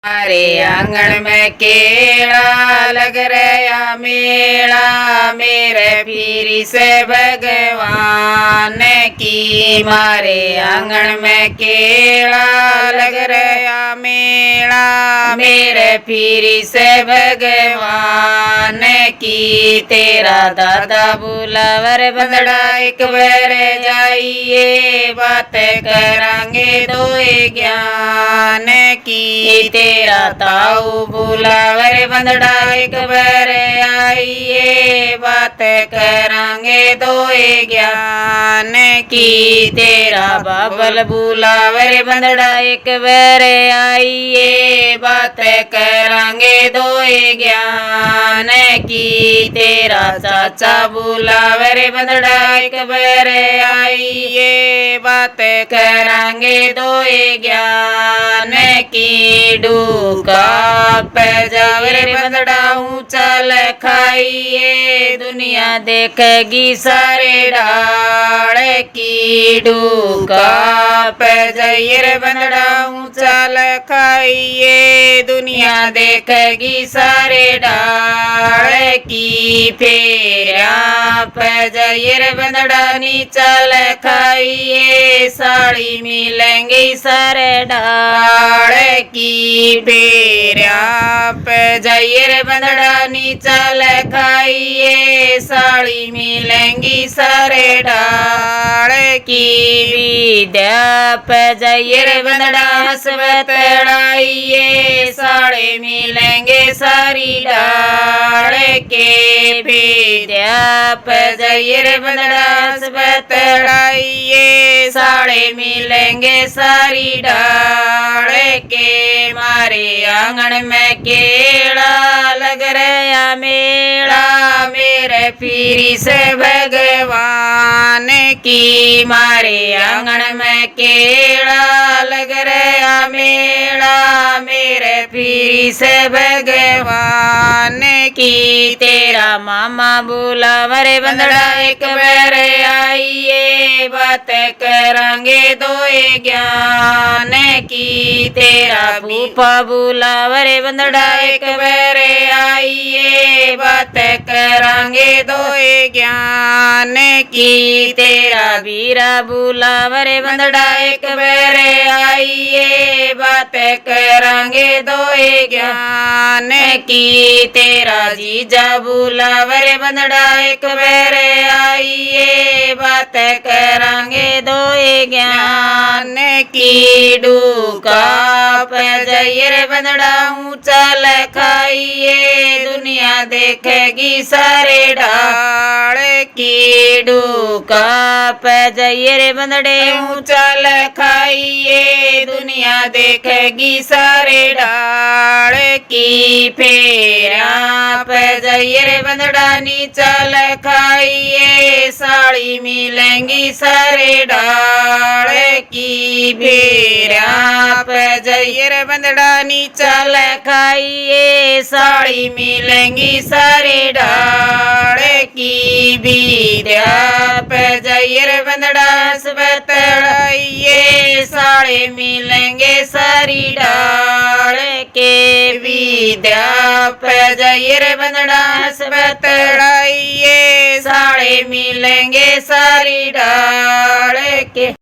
हमारे आंगन में केला लग रहा मेला, मेरे पीरी से भगवान की। मारे आंगन में केला लग रहा मेला, मेरे पीरी से भगवान की। तेरा दादा बुलावर बंदड़ा एक बार जाइए, बात करांगे दो ज्ञान की। तेरा ताऊ बुलावर बंदड़ा एक बार आइए, बात करांगे दो ज्ञान की। तेरा बाबल बुलावर बंदड़ा एक बार आइए, बात करांगे दो ज्ञान की। तेरा चाचा बुलावर बंदड़ा एक बार आइए, बात करांगे दो ज्ञान की। डूका पे जावे बंदड़ा ऊंचा लखाइए, दुनिया देखेगी सारे डाल की। डूका पे जाइए बंदड़ा ऊंचा लखाइए, दुनिया देखेगी सारे डाल की। फेरा पे जाइए बंदड़ा नीचा लखाइए, साड़ी मिलेंगे सारे डाल की। फेरा पे जाइए बंदड़ा नीचा लखाइए, साड़ी मिलेंगी सारे डाल की। विद्या पे जाइए बंदड़ा हसबत लड़ाइए, साड़ी मिलेंगे सारी डाल के। विद्या पे जाइए बंदड़ा हसबत लड़ाइए, साड़ी मिलेंगे सारी डाल के। मारे आंगन में केला लग रहा मेला, मेरे पीरी से भगवान की। मारे आंगन में केला लग रहा मेला, मेरे पीरी से भगवान की। तेरा मामा बुलावर बंदड़ा एक बार आइए, बात करांगे दो ज्ञान की। तेरा फूफा बुलावर बंदड़ा एक बार आइए, बात करांगे दो ज्ञान की। तेरा वीरा बुलावर बंदड़ा एक बार आइए, बात करांगे दो ज्ञान की। तेरा जीजा बुलावर बंदड़ा एक बार आइए, बात करांगे दो ज्ञान की। डूका पे जाइए बंदड़ा ऊंचा लखाइए, दुनिया देखेगी सारे डाल की। डूका पे जाइए बंदड़े ऊंचा लखाइए, दुनिया देखेगी सारे डाल की। फेरा पे जाइए बंदड़ा नीचा लखाइए, साड़ी मिलेंगी सारे डाल की। फेरा पे जाइए बंदड़ा नीचा लखाइए, साड़ी मिलेंगी सारे डाल की। विद्या पे जाइए बंदड़ा हसबत लड़ाइए, साड़ी मिलेंगे सारी डाल के। विद्या पे जाइए बंदड़ा हसबत लड़ाइए, साड़ी मिलेंगे सारी डाल के।